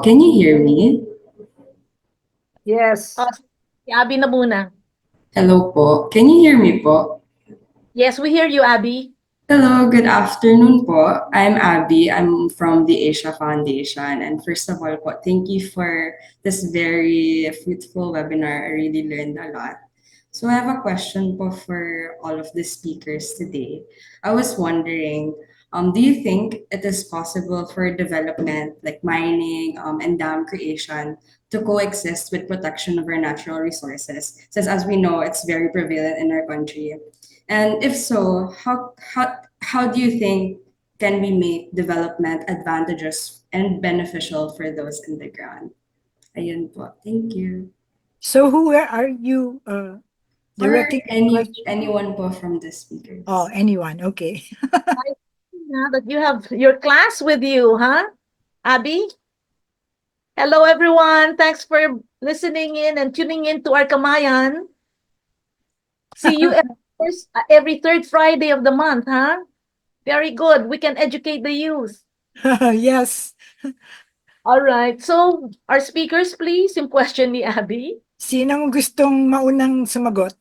po. Can you hear me? Yes. Si Abby na muna. Hello po. Can you hear me po? Yes, we hear you, Abby. Hello, good afternoon po. I'm Abby. I'm from the Asia Foundation. And first of all po, thank you for this very fruitful webinar. I really learned a lot. So I have a question po for all of the speakers today. I was wondering, do you think it is possible for development like mining and dam creation to coexist with protection of our natural resources? Since as we know, it's very prevalent in our country. And if so, how do you think can we make development advantageous and beneficial for those in the ground? Ayun po. Thank you. So who are you Or directing the question? anyone po from the speakers. Oh, anyone. Okay. That you have your class with you, huh? Abby? Hello, everyone. Thanks for listening in and tuning in to our Kamayan. See you every third Friday of the month, huh? Very good. We can educate the youth. Yes. All right. So, our speakers, please, yung question ni Abby. Sinong gustong maunang sumagot?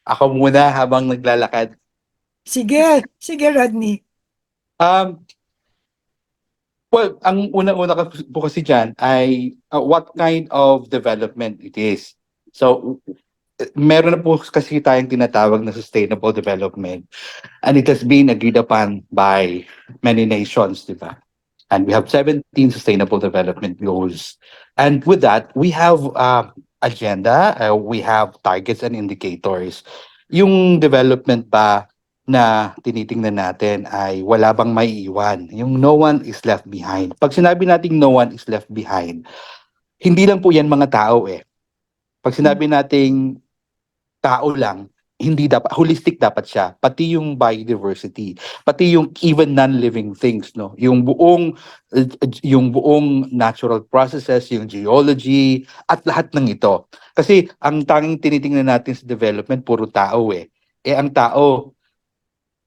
Ako muna habang naglalakad. Sige, sige Rodney. Um, well, ang una-una po kasi dyan ay what kind of development it is. So, meron na po kasi tayong tinatawag na sustainable development, and it has been agreed upon by many nations, di ba? And we have 17 sustainable development goals. And with that, we have agenda, we have targets and indicators. Yung development ba na tinitingnan natin ay wala bang maiiwan? Yung no one is left behind. Pag sinabi nating no one is left behind, hindi lang po yan mga tao eh. Pag sinabi nating tao lang, hindi dapat, holistic dapat siya, pati yung biodiversity, pati yung even non-living things, no, yung buong natural processes, yung geology at lahat ng ito. Kasi ang tanging tinitingnan natin sa development puro tao ang tao,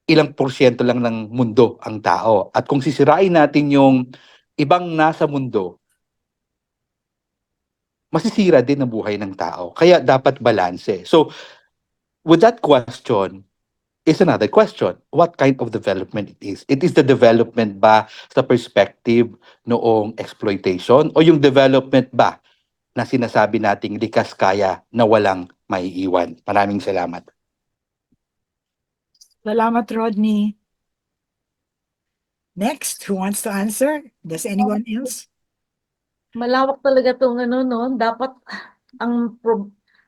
ilang porsyento lang ng mundo ang tao, at kung sisirain natin yung ibang nasa mundo, masisira din ang buhay ng tao. Kaya dapat balanse. So with that question is another question. What kind of development it is? It is the development ba sa perspective noong exploitation o yung development ba na sinasabi nating likas kaya na walang maiiwan? Maraming salamat. Salamat Rodney. Next, who wants to answer? Does anyone else? Malawak talaga itong no? Dapat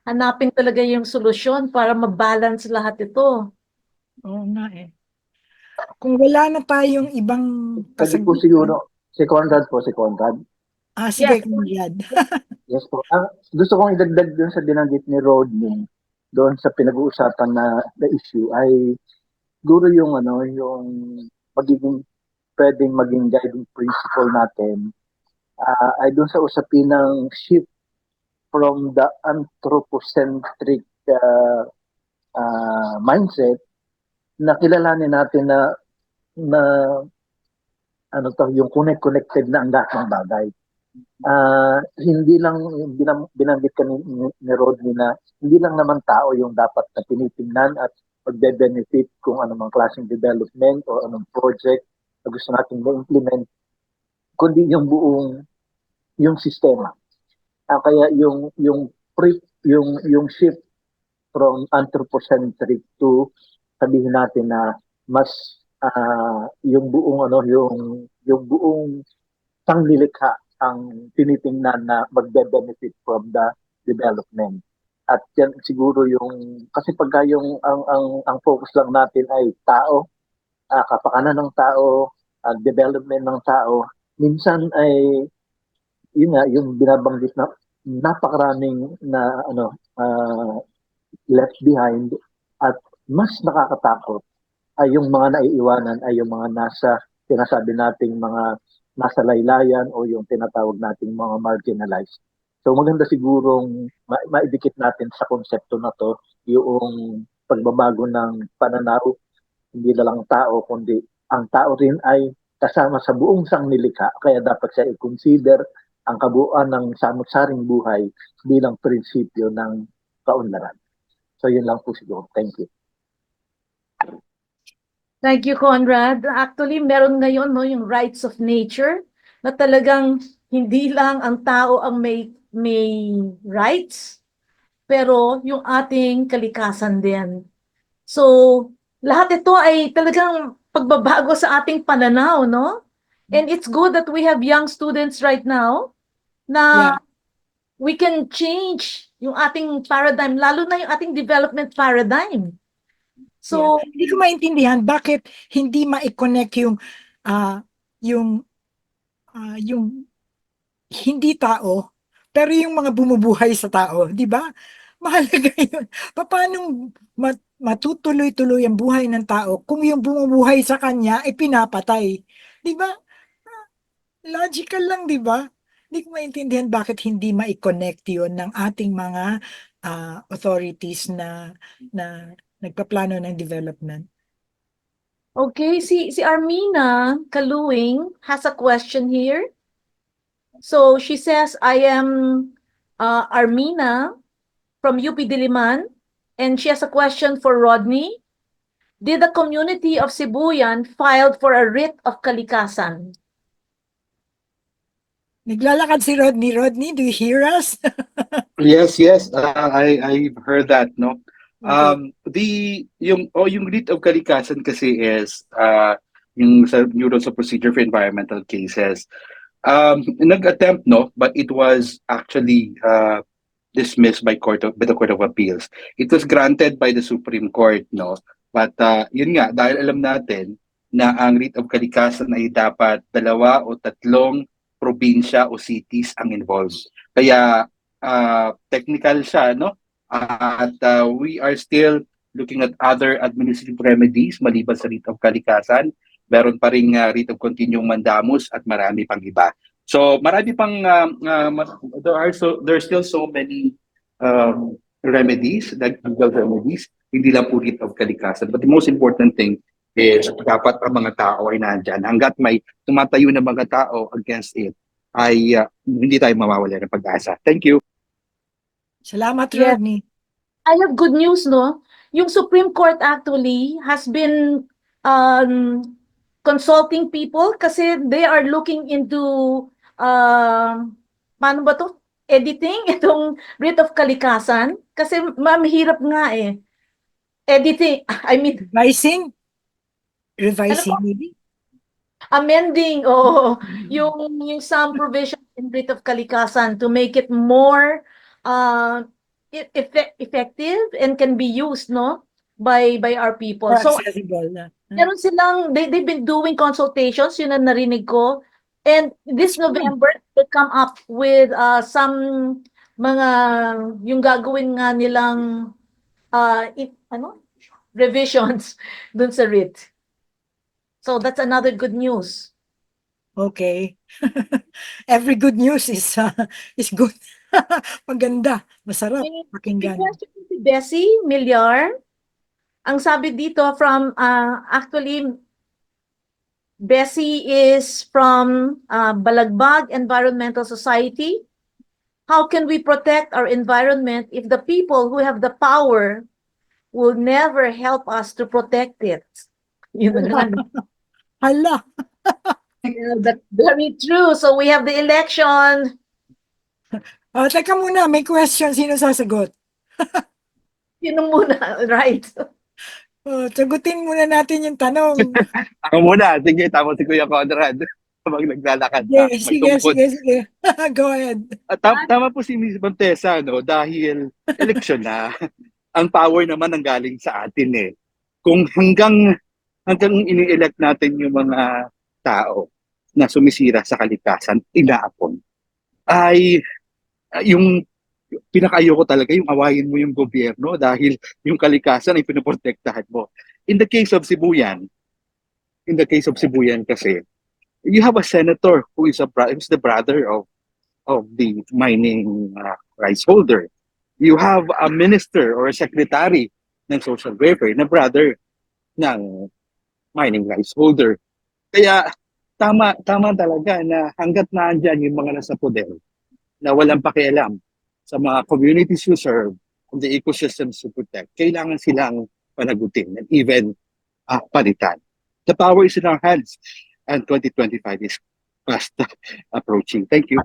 hanapin talaga yung solusyon para mabalance lahat ito. Oo nga eh. Kung wala na tayong ibang Pwede po siguro, si Conrad po, si Conrad. Sige, Yes. Conrad. Yes po. Gusto kong idagdag dun sa binanggit ni Rodney, doon sa pinag-uusapan na issue ay siguro yung pwedeng maging guiding principle natin ay doon sa usapin ng shift from the anthropocentric mindset na kilalanin natin na yung connected na ang lahat ng bagay. Hindi lang binanggit ka ni Rodney na hindi lang naman tao yung dapat na tinitingnan at magbe-benefit kung anumang klaseng development o anong project na gusto natin ma-implement, kundi yung sistema. Kaya yung shift from anthropocentric to sabihin natin na mas yung buong sanglilikha ang tinitingnan na magbe-benefit from the development. At yan siguro kasi pagka ang focus lang natin ay tao, kapakanan ng tao, development ng tao, minsan ay yun nga yung binabanggit na napakaraming na left behind, at mas nakakatakot ay yung mga naiiwanan ay yung mga sinasabi nating mga nasa laylayan o yung tinatawag nating mga marginalized. So maganda sigurong maidikit natin sa konsepto na to yung pagbabago ng pananaw, hindi na lang tao kundi ang tao rin ay kasama sa buong sangnilikha, kaya dapat siya i-consider ang kabuuan ng samot-saring buhay bilang prinsipyo ng kaunlaran. So yun lang po siguro. Thank you. Thank you, Conrad. Actually, meron ngayon no, yung rights of nature na talagang hindi lang ang tao ang may rights, pero yung ating kalikasan din. So, lahat ito ay talagang pagbabago sa ating pananaw, no? And it's good that we have young students right now na Yeah. we can change yung ating paradigm, lalo na yung ating development paradigm. So, Hindi ko maintindihan bakit hindi ma-connect ah yung yung hindi tao pero yung mga bumubuhay sa tao, di ba? Mahalaga yun. Paano matutuloy-tuloy ang buhay ng tao kung yung bumubuhay sa kanya ay pinapatay? Di ba? Logical lang, di ba? Hindi ko maintindihan bakit hindi ma-connect yun ng ating mga authorities na nagpaplano ng development. okay, si Armina Kaluwing has a question here. So she says, I am Armina from UP Diliman, and she has a question for Rodney. Did the community of Sibuyan filed for a writ of kalikasan? Naglalakad si Rodney. Rodney, do you hear us? Yes, yes. I've heard that, no. Yung writ of kalikasan kasi is yung sa Rules of Procedure for Environmental Cases. Nag-attempt, no, but it was actually dismissed by the Court of Appeals. It was granted by the Supreme Court, no. But yun nga, dahil alam natin na ang writ of kalikasan ay dapat 2 o 3 probinsya o cities ang involved. Kaya technical siya, no? At we are still looking at other administrative remedies maliban sa writ of kalikasan. Meron pa ring writ of continuing mandamus at marami pang iba. So marami pang there's still so many remedies, like legal remedies, hindi lang po writ of kalikasan. But the most important thing is dapat ang mga tao ay nandyan. Hanggat may tumatayo na mga tao against it, ay hindi tayo mawawala ng pag-asa. Thank you. Salamat, Yes. Rodney. I have good news, no? Yung Supreme Court actually has been consulting people kasi they are looking into paano ba to? Editing itong writ of kalikasan kasi mahirap nga eh. Editing, I mean, Revising? Ano Maybe? amending yung some provisions in writ of kalikasan to make it more effective and can be used no by our people. More So accessible na. meron silang they've been doing consultations, yun ang narinig ko. And this November they come up with some mga yung gagawin nga nilang revisions dun sa writ. So that's another good news. Okay. Every good news is good. Maganda. Masarap. May Pakinggan. question si Bessie Milyar. Ang sabi dito from actually Bessie is from Balagbag Environmental Society. How can we protect our environment if the people who have the power will never help us to protect it? Yun na lang. Hala. That's very true. So we have the election. Teka muna, may question. Sino sasagot? Sino muna, right? Sagutin muna natin yung tanong. Ako muna. Sige, tama si Kuya Conrad. Habang naglalakad pa. Sige. Go ahead. Tama po si Ms. Montesa, no? Dahil eleksyon na. Ang power naman ang galing sa atin eh. Kung hanggang ini-elect natin yung mga tao na sumisira sa kalikasan, inaapon, ay yung pinakaayoko talaga yung awayin mo yung gobyerno dahil yung kalikasan ay pinoprotektahan mo. In the case of Sibuyan kasi, you have a senator who's the brother of the mining rights holder. You have a minister or a secretary ng social welfare na brother ng mining rights holder. Kaya tama talaga na hanggat naandyan yung mga nasa poder na walang pakialam sa mga communities you serve, and the ecosystems you protect, kailangan silang panagutin and even palitan. The power is in our hands and 2025 is fast approaching. Thank you.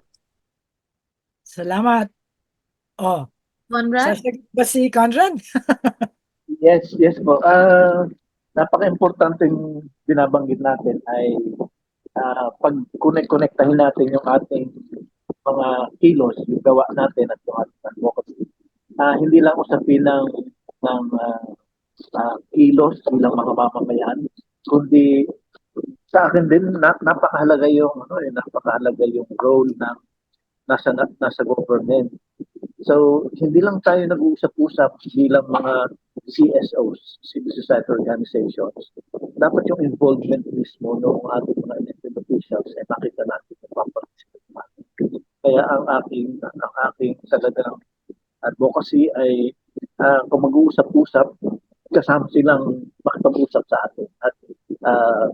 Salamat. Oh, Conrad? sasagot ba si Conrad? Yes po. Napaka-importanteng binabanggit natin ay pag connect-connectahin natin yung ating mga kilos, yung gawa natin at yung ating advocacy. Hindi lang usapin ng kilos bilang mga mamamayan, kundi sa akin din napakahalaga yung role ng nasa government. So, hindi lang tayo nag-uusap-usap bilang mga CSOs, civil society organizations. Dapat yung involvement mismo ng ating mga elected officials ay makita natin yung participate natin. Kaya ang aking talagang advocacy ay kung mag-uusap-usap, kasama silang makipag-usap sa atin at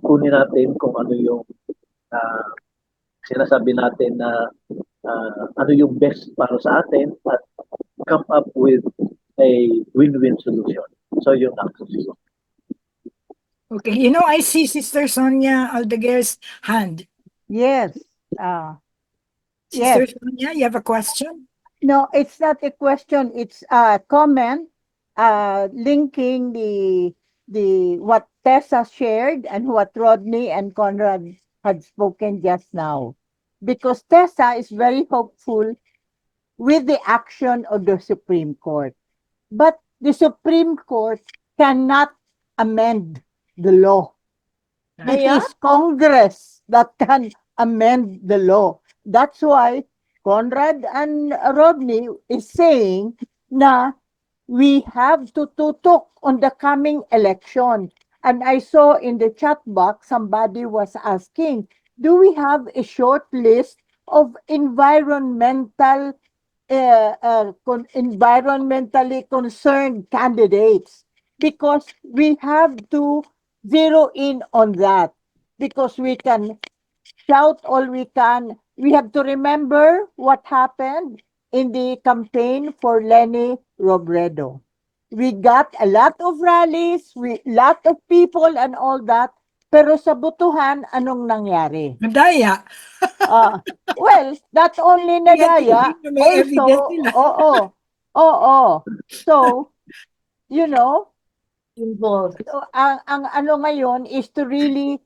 kunin natin kung ano yung sinasabi natin na ano yung best para sa atin at come up with a win-win solution. So yun ang siguro. Okay, I see Sister Sonia Aldeguer's hand. Yes. Sister Yes. Sonia, you have a question? No, it's not a question. It's a comment linking the what Tessa shared and what Rodney and Conrad had spoken just now. Because Tessa is very hopeful with the action of the Supreme Court. But the Supreme Court cannot amend the law. It Kaya? is Congress that can amend the law. That's why Conrad and Rodney is saying na we have to tutok on the coming election. And I saw in the chat box, somebody was asking, do we have a short list of environmentally concerned candidates? Because we have to zero in on that. Because we can shout all we can. We have to remember what happened in the campaign for Lenny Robredo. We got a lot of rallies, lot of people and all that. Pero sa butuhan, anong nangyari? Madaya. Well, not only Nadaya, May evidence also, sila. oo. So, Involved. ang ano ngayon is to really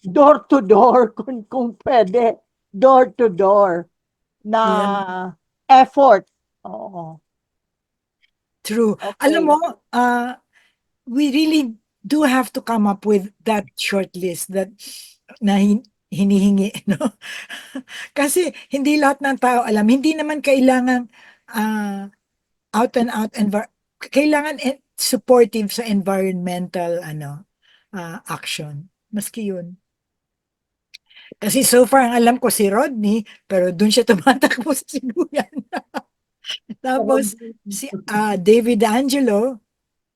door to door kung pwede, door to door na effort. Oo. True. Okay. Alam mo, we really do have to come up with that short list that na hinihingi, no? Kasi hindi lahat ng tao alam. Hindi naman kailangan out and out kailangan supportive sa environmental action. Maski yun. Kasi so far ang alam ko si Rodney, pero dun siya tumatakbo sa Sibuyan. Tapos si David Angelo,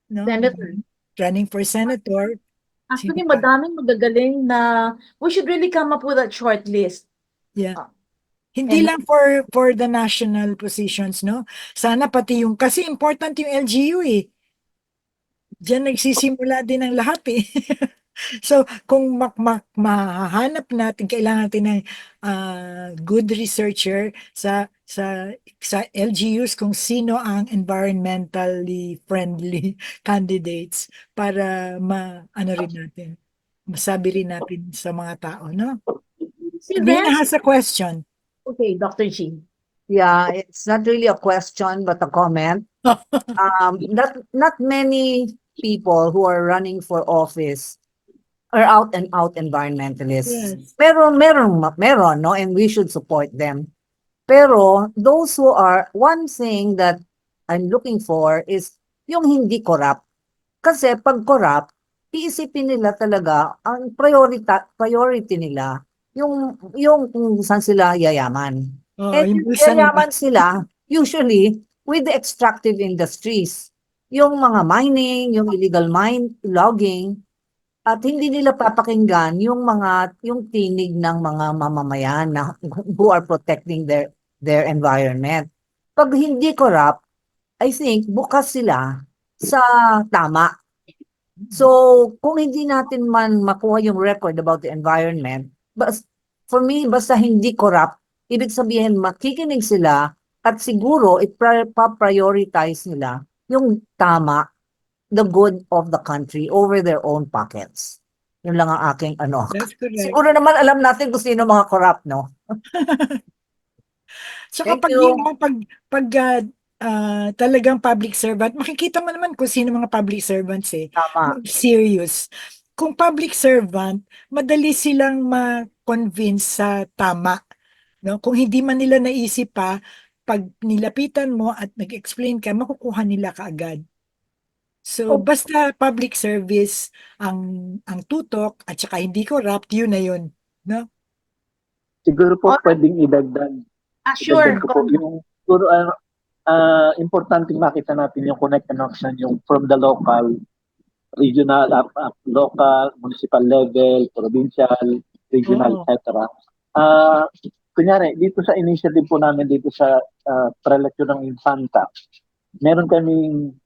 no? Senator. Running for senator. Actually, Sino pa? madaming magagaling na we should really come up with a short list. Yeah. Hindi And- lang for the national positions, no? Sana pati yung, kasi important yung LGU eh. Diyan nagsisimula din ang lahat eh. So, kung mahahanap natin, kailangan natin ng good researcher sa LGUs kung sino ang environmentally friendly candidates para rin natin, masabi rin natin sa mga tao, no? Si Nina Ren- has a question. Okay, Dr. G. Yeah, it's not really a question, but a comment. Not many people who are running for office are out and out environmentalists. Yes. Meron, no? And we should support them. Pero those who are, one thing that I'm looking for is yung hindi corrupt. Kasi pag corrupt, iisipin nila talaga, ang priority nila, yung kung saan sila yayaman. Oh, And yung yung bulsa nila. yayaman sila, usually, with the extractive industries. Yung mga mining, yung illegal mine, logging, at hindi nila papakinggan yung tinig ng mga mamamayan na who are protecting their environment. Pag hindi corrupt, I think bukas sila sa tama. So, kung hindi natin man makuha yung record about the environment, for me, basta hindi corrupt, ibig sabihin makikinig sila at siguro ipa-prioritize nila yung tama, the good of the country over their own pockets. Yun lang ang aking ano. That's correct. Siguro naman alam natin kung sino mga corrupt, no? Tsaka Thank pag, you. pag talagang public servant, makikita mo naman kung sino mga public servants eh. Tama. Serious. Kung public servant, madali silang ma-convince sa tama. No? Kung hindi man nila naisip pa, pag nilapitan mo at nag-explain ka, makukuha nila kaagad. So, basta public service ang tutok at saka hindi corrupt, yun na yun. No? Siguro po pwedeng idagdag. Sure. Idagdag ko po yung siguro importante makita natin yung connection yung from the local, regional, local, municipal level, provincial, regional, etc. Kunyari, dito sa initiative po namin dito sa preleksyon ng Infanta, meron kaming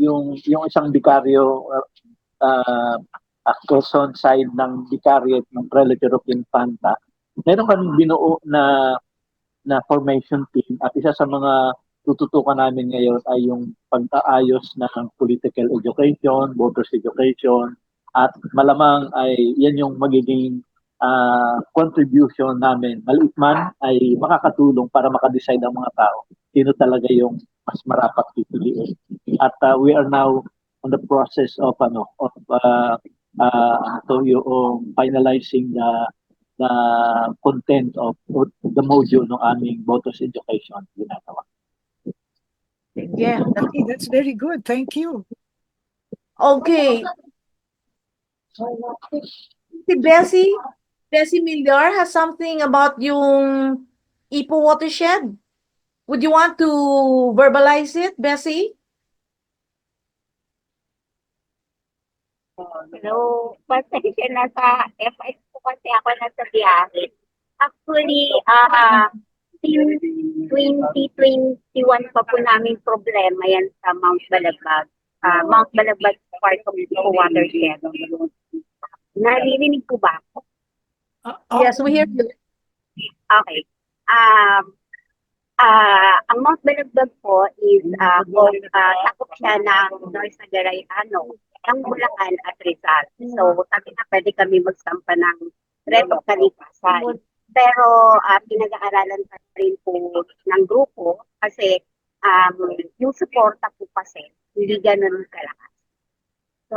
yung isang bikaryo Quezon side ng Vicariate ng Prelature of Infanta. Meron kaming binuo na formation team at isa sa mga tututukan namin ngayon ay yung pag-aayos ng political education, voters education, at malamang ay yan yung magiging contribution namin. Maliit man ay makakatulong para makadecide ang mga tao sino talaga yung mas marapat pipiliin. At we are now on the process of yung finalizing the content of the module ng aming voters education ginagawa. Yeah. Okay, that's very good. Thank you. Okay. Si Bessie Millar has something about yung Ipo watershed. Would you want to verbalize it, Bessie? Hello, pasensya na sa FX ko kasi ako nasa biyahe. Actually, since 2021 pa po namin problema yan sa Mount Balagbag. Mount Balagbag part of the watershed. Naririnig po ba ako? Yes, we hear you. Okay. Ang Mount Balagbag po is takop siya ng North Sagayano, ng Bulacan at Rizal. So, sabi na pwede kami magsampa ng reto kalikasan. Pero pinag-aaralan pa rin po ng grupo kasi yung suporta po kasi hindi ganun kalakas. So,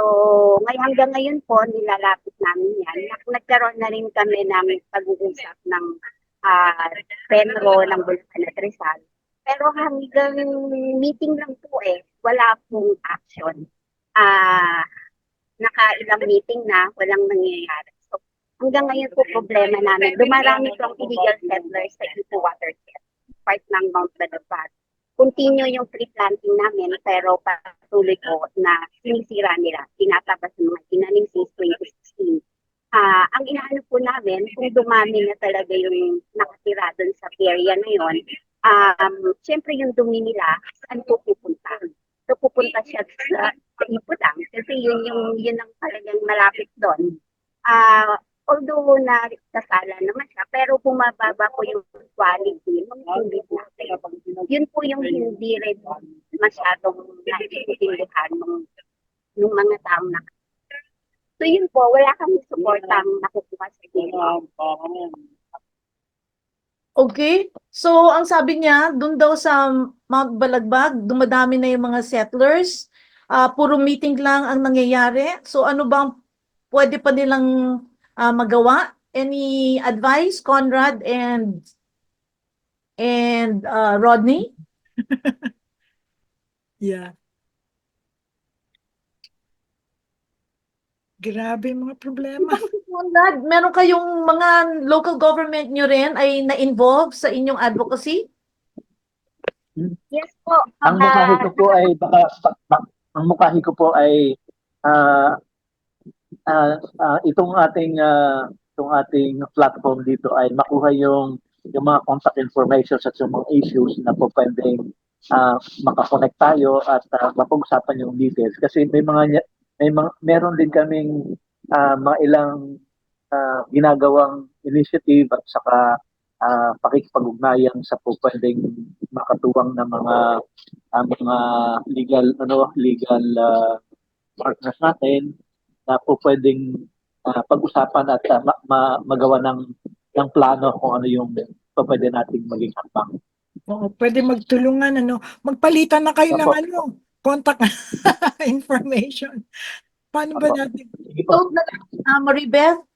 hanggang ngayon po, nilalapit namin yan. Nagkaroon na rin kami ng pag-uusap ng Penro ng Bulacan at Rizal. Pero hanggang meeting lang po wala pong action. Nakailang meeting na, walang nangyayari. So, hanggang ngayon po problema namin. Dumarami pong illegal settlers sa Ipo watershed, part ng Mount Balagbag. Continue yung tree planting namin, pero patuloy po na sinisira nila. Tinatabas ng mga tinanim since 2016. Ang inaano po namin, kung dumami na talaga yung nakatira doon sa area na yun, siyempre yung dumi nila, saan po pupunta? So pupunta siya sa Iputang kasi yun ang talagang malapit doon. Although kasala naman siya, pero bumababa po yung quality ng tubig natin. Yun po yung hindi rin masyadong naiintindihan ng mga taong nakatira. So yun po, wala kami supportang nakukuha sa gilid. Okay. So, ang sabi niya, dun daw sa Mount Balagbag, dumadami na yung mga settlers. Puro meeting lang ang nangyayari. So, ano bang pwede pa nilang magawa? Any advice, Conrad and Rodney? Yeah. Grabe mga problema. Conrad, meron kayong mga local government nyo rin ay na-involve sa inyong advocacy? Yes po. Ang mukhahi ko po ay itong ating platform dito ay makuha yung mga contact information at yung mga issues na po pwedeng makakonect tayo at mapag-usapan yung details kasi meron din kaming mga ilang ginagawang initiative at saka pakikipag-ugnayan sa po pwedeng makatuwang na mga legal partners natin na po pwedeng pag-usapan at magawa ng plano kung ano yung pwede nating maging hakbang. Oo, pwede magtulungan, magpalitan na kayo ng Opo. contact information. Paano ba Opo. natin? Sige po. So, Maribeth,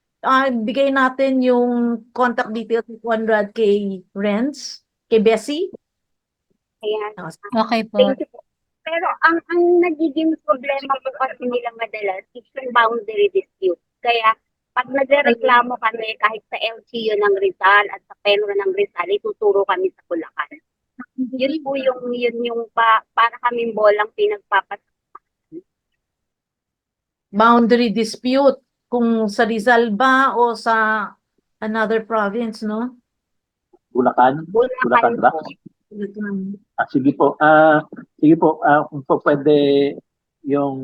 bigay natin yung contact details ni Conrad kay Renz, kay Bessie. Ayan. Okay po. Thank you po. Pero ang nagiging problema po kasi nila madalas is yung boundary dispute. Kaya pag nagrereklamo kami kahit sa LGU ng Rizal at sa Penro ng Rizal, ituturo kami sa Bulacan. Yun po yung para kaming bolang pinagpapas. Boundary dispute, kung sa Rizal ba o sa another province, no? Bulacan Bulacan ba? po. Sige po. Kung po pwede yung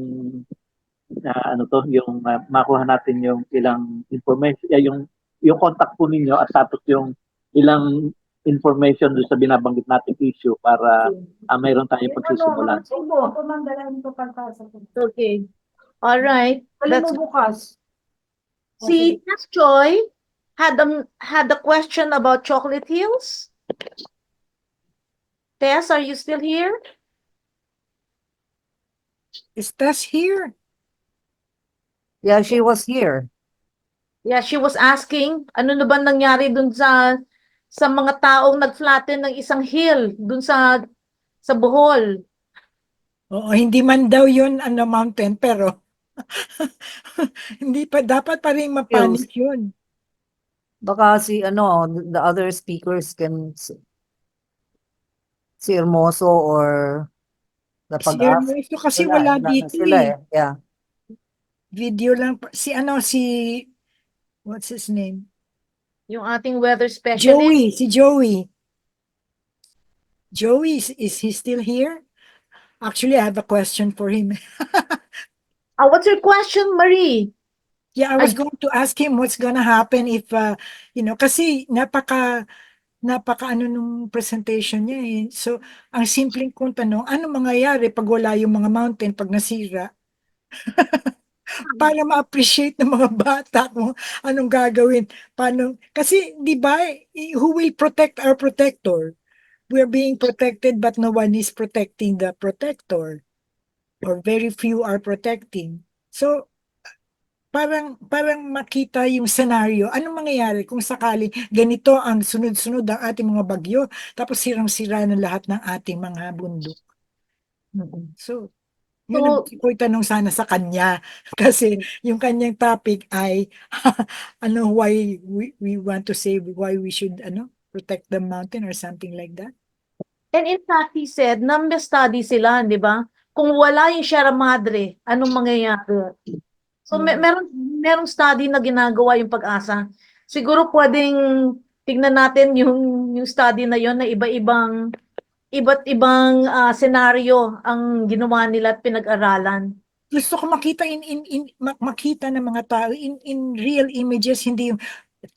makuha natin yung ilang information, yung contact po ninyo at tapos yung ilang information doon sa binabanggit nating issue para mayroon tayong pagsisimulan. Okay. All right. That's bukas. si Miss Joy had a question about Chocolate Hills. Tess, are you still here? Is Tess here? Yeah, she was here. Yeah, she was asking, ano na ba nangyari dun sa mga taong nag-flatten ng isang hill dun sa Bohol? Oo, hindi man daw yun mountain, pero hindi pa, dapat pa rin mapanish yun. Baka the other speakers can si Hermoso or the Si Pag-asa. Ernesto kasi wala na dito sila eh. Yeah. Video lang. What's his name? Yung ating weather specialist. Joey. Joey, is he still here? Actually, I have a question for him. What's your question, Marie? Yeah, I was going to ask him what's gonna happen if, kasi napaka nung presentation niya eh. So, ang simpleng kong tanong, ano mangyayari pag wala yung mga mountain, pag nasira? Para ma-appreciate ng mga bata kung anong gagawin. Kasi, di ba, who will protect our protector? We're being protected but no one is protecting the protector. Or very few are protecting. So, parang makita yung scenario. Anong mangyayari kung sakaling ganito ang sunod-sunod ang ating mga bagyo, tapos sirang-sira ng lahat ng ating mga bundok. So, yun ang gusto ko itanong sana sa kanya. Kasi yung kanyang topic ay why we want to say why we should protect the mountain or something like that. And in fact, he said, study sila, di ba? Kung wala yung Sierra Madre, anong mangyayari? So, merong study na ginagawa yung Pag-asa. Siguro pwedeng tignan natin yung study na yon na iba't ibang senaryo ang ginawa nila at pinag-aralan. Gusto ko makita makita ng mga tao in real images, hindi yung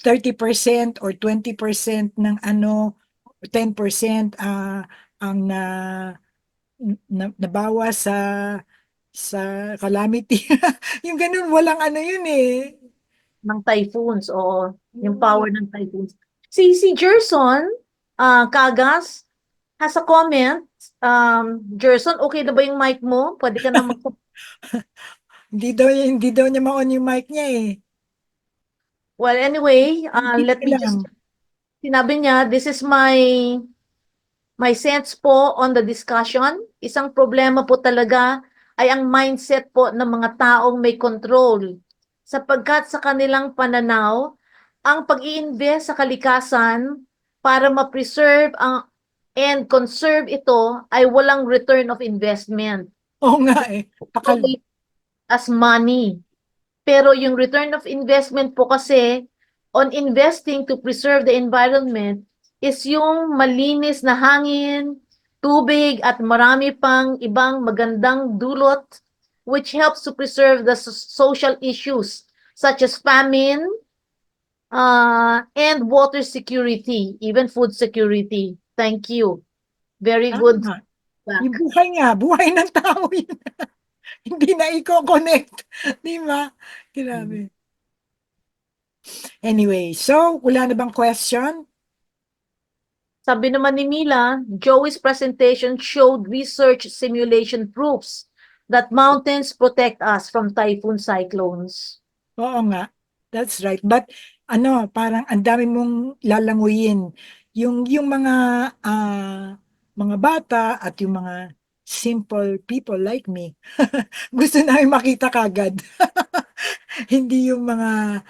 30% or 20% ng 10% ang nabawa sa calamity. Yung ganun, walang yun eh. Ng typhoons o yung power ng typhoons. Si Gerson Cagas has a comment. Gerson, okay na ba yung mic mo? Pwede ka na Hindi daw niya ma-on yung mic niya eh. Well, anyway, let me just sinabi niya, this is my sense po on the discussion. Isang problema po talaga ay ang mindset po ng mga taong may control. Sapagkat sa kanilang pananaw, ang pag-i-invest sa kalikasan para ma-preserve and conserve ito ay walang return of investment. Oo nga eh. As money. Pero yung return of investment po kasi on investing to preserve the environment is yung malinis na hangin, tubig at marami pang ibang magandang dulot which helps to preserve the social issues such as famine and water security, even food security. Thank you. Very good. Tama. Yung buhay nga, buhay ng tao yun. Hindi na i-connect. Di ba? Grabe. Anyway, so, wala na bang question? Sabi naman ni Mila, Joey's presentation showed research simulation proofs that mountains protect us from typhoon cyclones. Oo nga. That's right. But, parang ang dami mong lalanguyin. Yung mga bata at yung mga simple people like me, gusto namin makita kagad. Hindi yung mga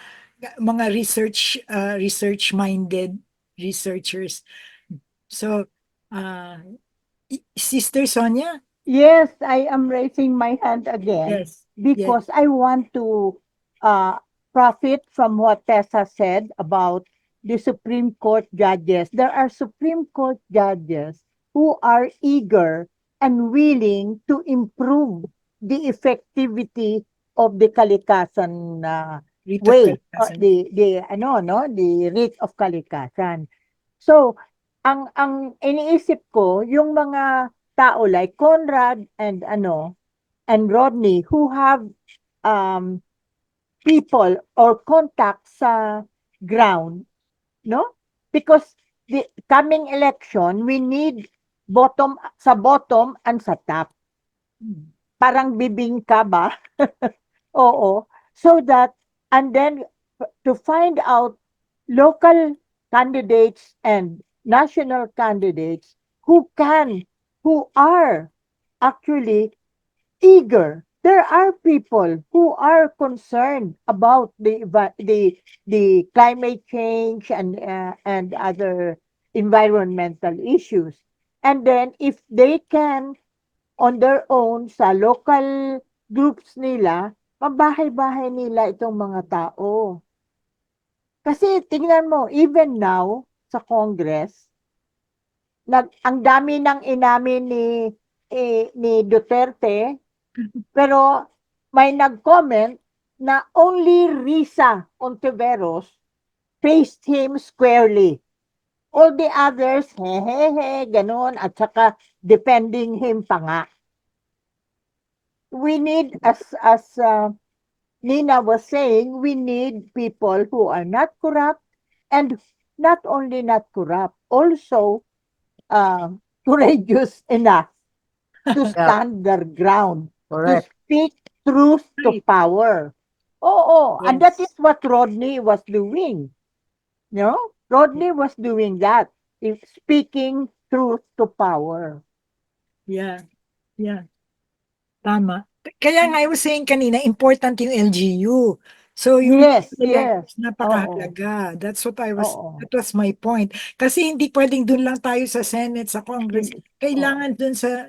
research-minded researchers. So, Sister Sonia? Yes, I am raising my hand again Yes. because I want to profit from what Tessa said about the Supreme Court judges. There are Supreme Court judges who are eager and willing to improve the effectivity of the kalikasan Rita way, or Kalikasan. the writ of kalikasan. So, ang iniisip ko, yung mga tao like Conrad and Rodney who have people or contacts sa ground, no? Because the coming election, we need bottom and sa top. Parang bibingka ba? Oo. So that, and then to find out local candidates and national candidates who are actually eager. There are people who are concerned about the climate change and other environmental issues. And then if they can on their own sa local groups nila, mabahay-bahay nila itong mga tao. Kasi tingnan mo, even now sa Congress, ang dami ng inamin ni Duterte, pero may nag-comment na only Risa Ontiveros faced him squarely. All the others, ganon, at saka defending him pa nga. We need, as Nina was saying, we need people who are not corrupt, and not only not corrupt, also courageous enough to stand their ground, to Correct. speak truth to power. Oo, and that is what Rodney was doing. No? Rodney was doing that, speaking truth to power. Yeah. Tama. Kaya nga I was saying kanina, important yung LGU. So yung Yes. napakahalaga. That's what Oo. that was my point. Kasi hindi pwedeng dun lang tayo sa Senate, sa Congress. Kailangan dun sa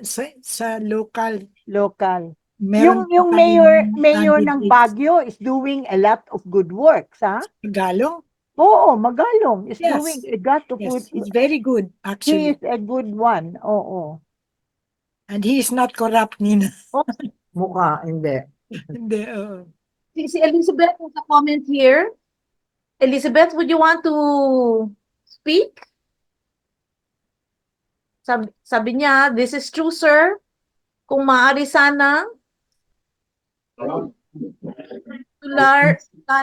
local. Local. Meron Yung tayong mayor ng candidates. Baguio is doing a lot of good works, ha? Tagalog? Oo, Magalong is Yes. doing a lot of good. Yes, it's very good He actually. is a good one. Oo. And he is not corrupt, Nina. Mukha, hindi. Hindi, oo. Si Elizabeth has a comment here. Elizabeth, would you want to speak? Sabi niya, this is true, sir. Kung maaari sana,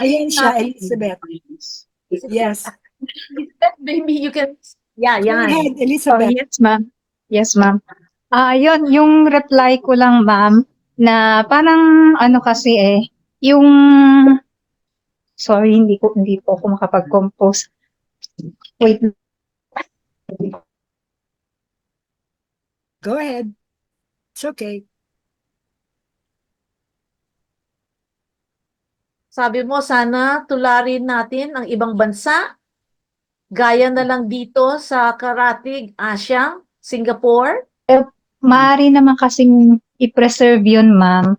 Ayan siya, Elizabeth. Yes. Elizabeth, maybe you can, Go yan. ahead, Oh, Elizabeth. yes, ma'am. Yes, ma'am. Yun, yung reply ko lang, ma'am, na parang ano kasi yung sorry, hindi po ako makapag-compose. Wait. Go ahead. It's okay. Sabi mo, sana tularin natin ang ibang bansa, gaya na lang dito sa Karatig, Asia, Singapore. Maaari naman kasing i-preserve yun, ma'am.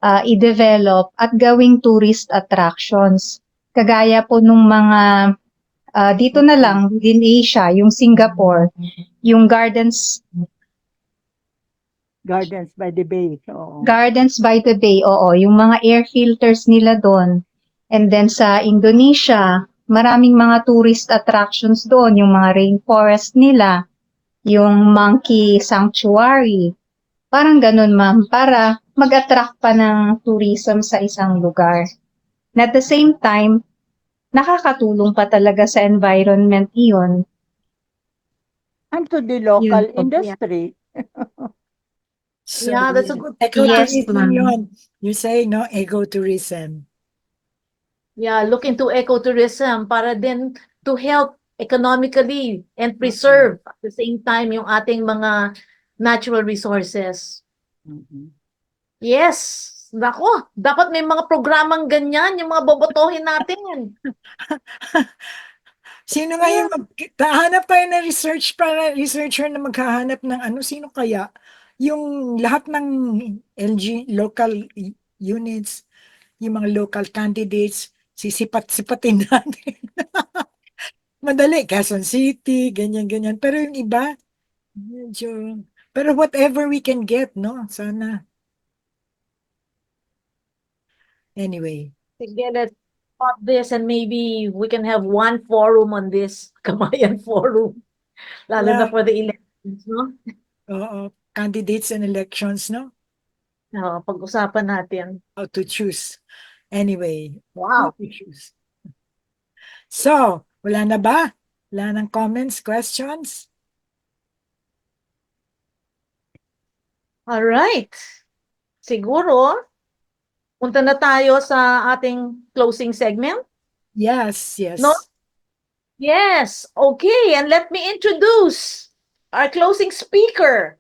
i-develop at gawing tourist attractions. Kagaya po nung mga dito na lang in Asia, yung Singapore, yung Gardens Gardens by the Bay. Oo. Gardens by the Bay, oo, yung mga air filters nila doon. And then sa Indonesia, maraming mga tourist attractions doon, yung mga rainforest nila, yung monkey sanctuary. Parang ganun, ma'am, para mag-attract pa ng tourism sa isang lugar. And at the same time, nakakatulong pa talaga sa environment iyon. And to the local Yun po. industry. So, Yeah, that's a good ecotourism ma'am. yun. You say, no? Ecotourism. Yeah, look into ecotourism para din to help economically and preserve at the same time yung ating mga natural resources. Yes. Nako, dapat may mga programang ganyan yung mga bobotohin natin. Sino nga yung hahanap tayo ng researcher na maghahanap ng ano, sino kaya? Yung lahat ng LG local units, yung mga local candidates, sisipat-sipatin natin. Madali, Quezon City, ganyan-ganyan. Pero yung iba, medyo, pero whatever we can get, no? Sana. Anyway. Sige, let's spot this and maybe we can have one forum on this, Kamayan Forum. Lalo na Yeah. for the elections, no? Oo, candidates and elections, no? Pag-usapan natin. How to choose. Anyway, Wow. how to choose. So, wala na ba? Wala ng comments, questions? All right. Siguro, punta na tayo sa ating closing segment. Yes, yes. No? Yes. Okay, and let me introduce our closing speaker.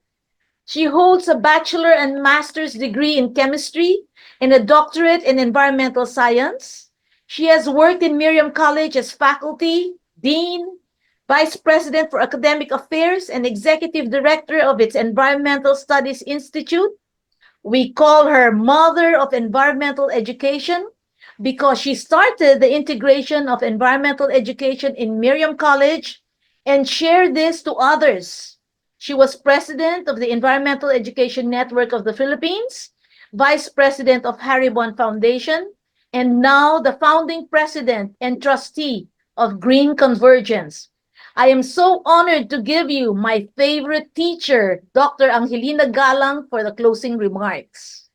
She holds a bachelor and master's degree in chemistry and a doctorate in environmental science. She has worked in Miriam College as faculty, dean, vice president for academic affairs, and executive director of its Environmental Studies Institute. We call her Mother of Environmental Education because she started the integration of environmental education in Miriam College and shared this to others. She was president of the Environmental Education Network of the Philippines, vice president of Haribon Foundation, and now the founding president and trustee of Green Convergence. I am so honored to give you my favorite teacher, Dr. Angelina Galang, for the closing remarks.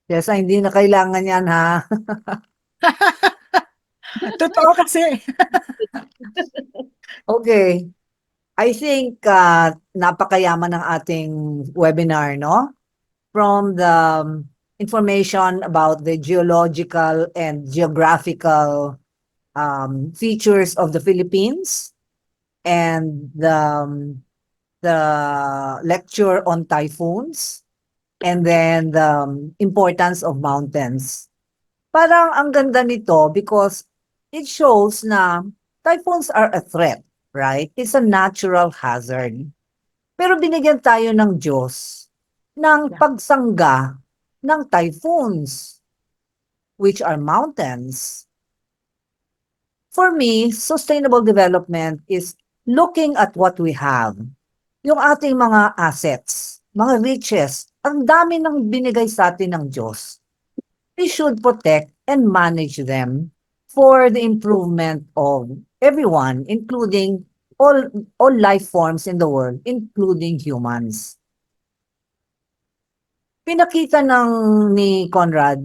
Yes, hindi na kailangan yan, ha? Totoo kasi. Okay. I think napakayaman ng ating webinar, no? From the information about the geological and geographical features of the Philippines and the lecture on typhoons and then the importance of mountains. Parang ang ganda nito because it shows na typhoons are a threat. Right? It's a natural hazard. Pero binigyan tayo ng Diyos ng pagsangga ng typhoons, which are mountains. For me, sustainable development is looking at what we have. Yung ating mga assets, mga riches, ang dami ng binigay sa atin ng Diyos. We should protect and manage them for the improvement of everyone, including all life forms in the world, including humans. Pinakita ni Conrad,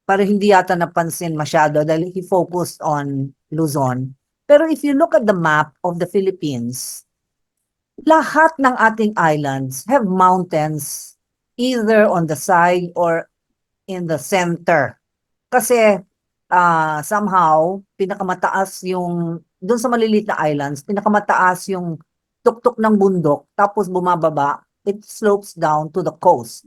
para hindi yata napansin masyado dahil he focused on Luzon. Pero if you look at the map of the Philippines, lahat ng ating islands have mountains either on the side or in the center. Kasi somehow, pinakamataas yung, doon sa maliliit na islands, pinakamataas yung tuktok ng bundok, tapos bumababa, it slopes down to the coast.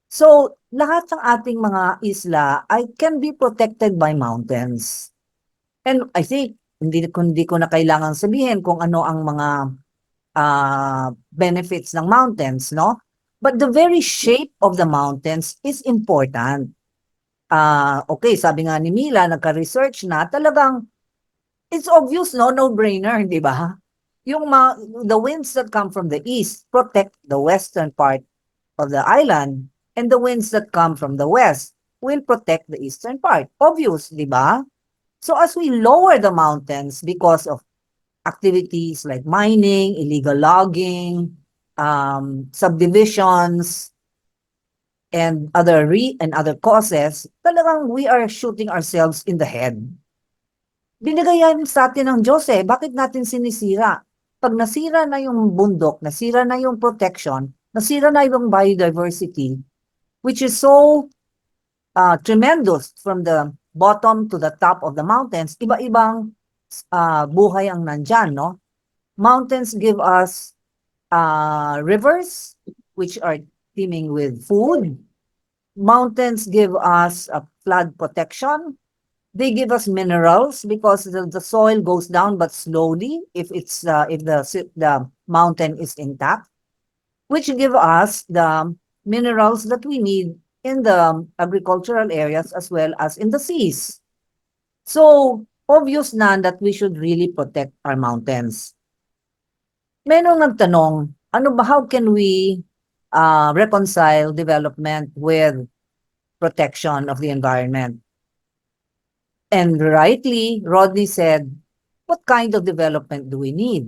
So, lahat ng ating mga isla can be protected by mountains. And I think, hindi ko na kailangan sabihin kung ano ang mga benefits ng mountains, no? But the very shape of the mountains is important. Okay, sabi nga ni Mila, nagka-research na, talagang it's obvious, no-brainer, di ba? The winds that come from the east protect the western part of the island, and the winds that come from the west will protect the eastern part. Obvious, di ba? So as we lower the mountains because of activities like mining, illegal logging, subdivisions, and other causes, talagang we are shooting ourselves in the head. Binigay yan sa atin ng Diyos eh. Bakit natin sinisira? Pag nasira na yung bundok, nasira na yung protection, nasira na yung biodiversity, which is so tremendous from the bottom to the top of the mountains, iba-ibang buhay ang nandyan, no? Mountains give us rivers, which are teeming with food. Mountains give us flood protection. They give us minerals because the soil goes down but slowly if the mountain is intact, which give us the minerals that we need in the agricultural areas as well as in the seas. So, obvious na that we should really protect our mountains. Merong nagtanong, how can we reconcile development with protection of the environment? And rightly, Rodney said, what kind of development do we need?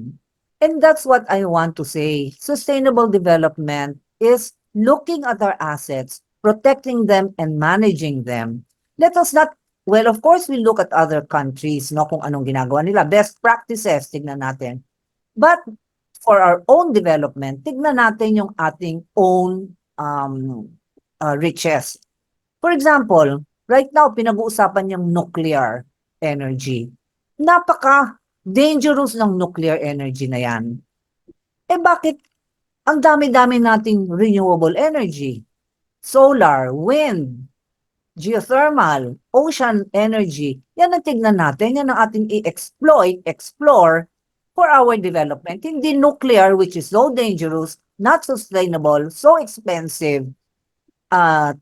And that's what I want to say. Sustainable development is looking at our assets, protecting them, and managing them. Let us not, well, of course, we look at other countries, no, kung anong ginagawa nila. Best practices, tignan natin. But for our own development, tignan natin yung ating own riches. For example, right now, pinag-uusapan yung nuclear energy. Napaka-dangerous ng nuclear energy na yan. Eh bakit ang dami-dami nating renewable energy? Solar, wind, geothermal, ocean energy. Yan ang tignan natin, yan ang ating explore for our development. Hindi nuclear, which is so dangerous, not sustainable, so expensive.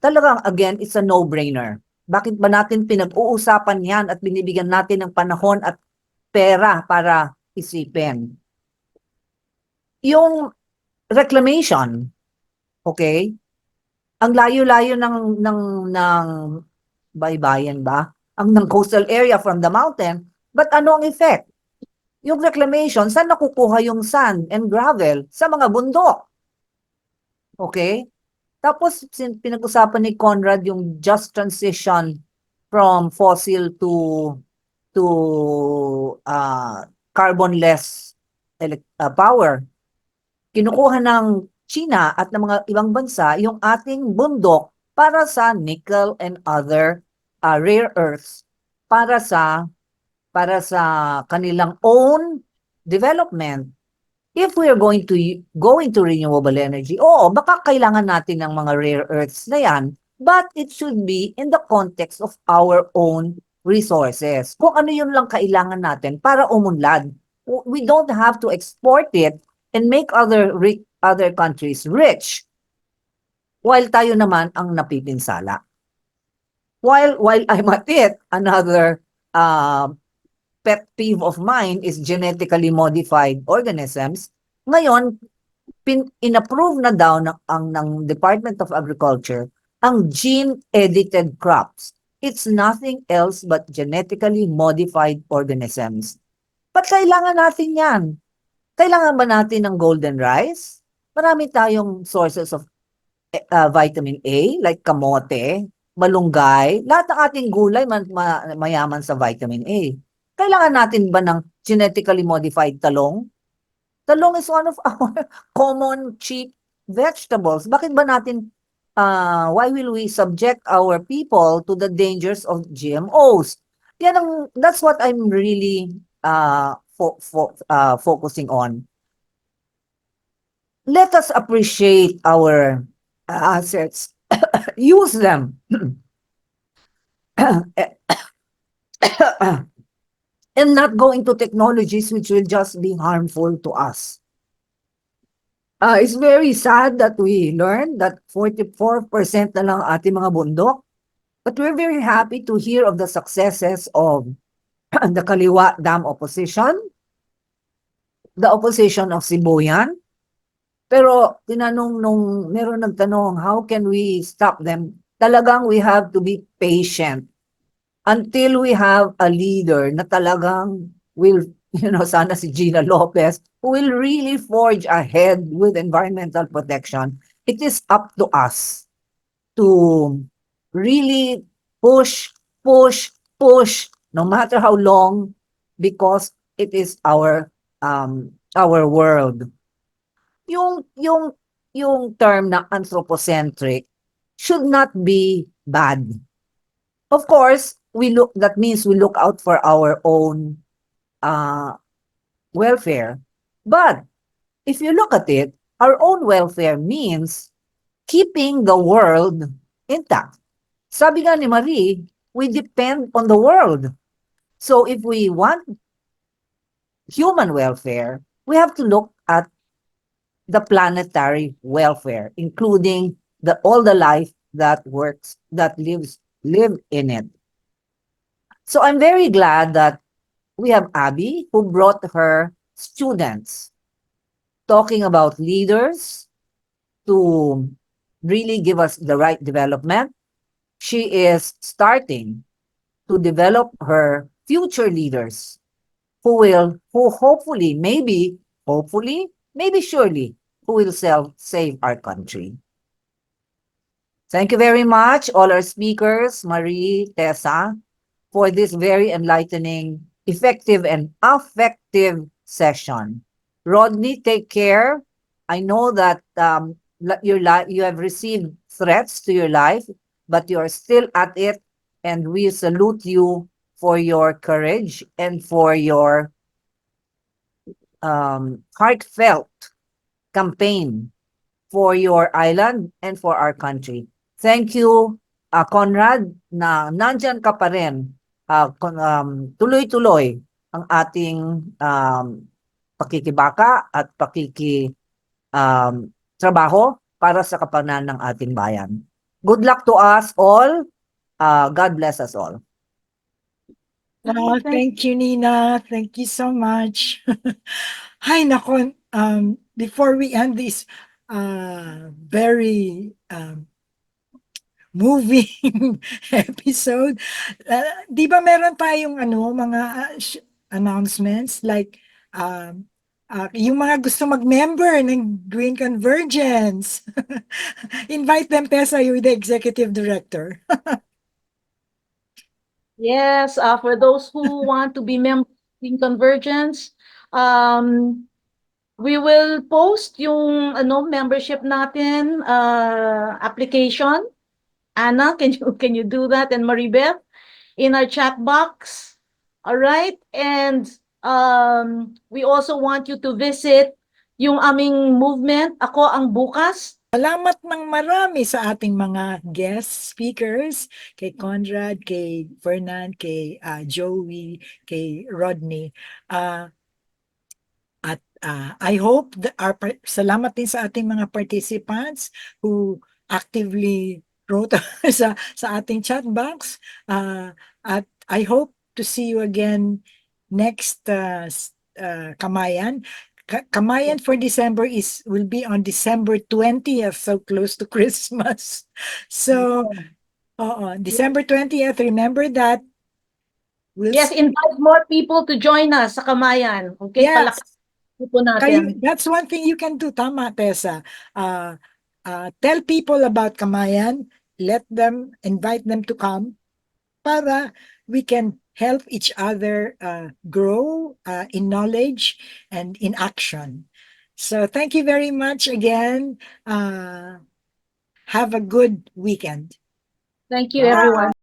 Talagang, again, it's a no-brainer. Bakit ba natin pinag-uusapan yan at binibigyan natin ng panahon at pera para isipin? Yung reclamation, okay? Ang layo-layo ng baybayin ba? Ng coastal area from the mountain, but ano ang effect? Yung reclamation, saan nakukuha yung sand and gravel? Sa mga bundok. Okay? Tapos, pinag-usapan ni Conrad yung just transition from fossil to carbon-less power. Kinukuha ng China at ng mga ibang bansa yung ating bundok para sa nickel and other rare earths para sa kanilang own development. If we are going to go into renewable energy, oo, baka kailangan natin ng mga rare earths na yan, but it should be in the context of our own resources. Kung ano yun lang kailangan natin para umunlad. We don't have to export it and make other countries rich while tayo naman ang napipinsala. While I'm at it, another pet peeve of mine is genetically modified organisms. Ngayon, inapprove na daw ng Department of Agriculture ang gene-edited crops. It's nothing else but genetically modified organisms. Ba't kailangan natin yan? Kailangan ba natin ng golden rice? Marami tayong sources of vitamin A, like kamote, malunggay. Lahat ng ating gulay mayaman sa vitamin A. Kailangan natin ba ng genetically modified talong? Talong is one of our common cheap vegetables. Bakit ba natin, why will we subject our people to the dangers of GMOs? That's what I'm really focusing on. Let us appreciate our assets. Use them. And not go into technologies which will just be harmful to us. It's very sad that we learned that 44% na lang ating mga bundok. But we're very happy to hear of the successes of the Kaliwa Dam opposition, the opposition of Sibuyan. Pero tinanong meron nagtanong, how can we stop them? Talagang we have to be patient until we have a leader na talagang will, sana si Gina Lopez, who will really forge ahead with environmental protection. It is up to us to really push, no matter how long, because it is our world. Yung term na anthropocentric should not be bad. Of course, that means we look out for our own welfare. But if you look at it, our own welfare means keeping the world intact. Sabi nga ni Marie, we depend on the world. So if we want human welfare, we have to look at the planetary welfare, including all the life that live in it. So I'm very glad that we have Abby, who brought her students talking about leaders to really give us the right development. She is starting to develop her future leaders who hopefully, maybe surely, who will save our country. Thank you very much, all our speakers, Marie, Tessa, for this very enlightening, effective, and affective session. Rodney, take care. I know that you have received threats to your life, but you are still at it, and we salute you for your courage and for your heartfelt campaign for your island and for our country. Thank you, Conrad, na nandyan ka pa rin. Tuloy-tuloy ang ating pakikibaka at trabaho para sa kapakanan ng ating bayan. Good luck to us all. God bless us all. Oh, thank you, Nina. Thank you so much. Hi, nako. Before we end this very moving episode, di ba meron tayong mga announcements like yung mga gusto mag-member ng Green Convergence. Invite them, Tessa, you're the executive director. Yes, for those who want to be members in Convergence, we will post yung membership natin application. Anna, can you do that? And Maribeth in our chat box. All right? And we also want you to visit yung aming movement, Ako Ang Bukas. Salamat ng marami sa ating mga guest speakers, kay Conrad, kay Fernand, kay Joey, kay Rodney. At I hope that salamat din sa ating mga participants who actively wrote sa ating chat box. At I hope to see you again next Kamayan. Kamayan for December will be on December 20th, so close to Christmas. So, December 20th, remember that. Yes, invite more people to join us sa Kamayan. Okay, yes. Natin. That's one thing you can do, tama, Tessa. Tell people about Kamayan, invite them to come para we can help each other grow in knowledge and in action. So thank you very much again. Have a good weekend. Thank you, everyone.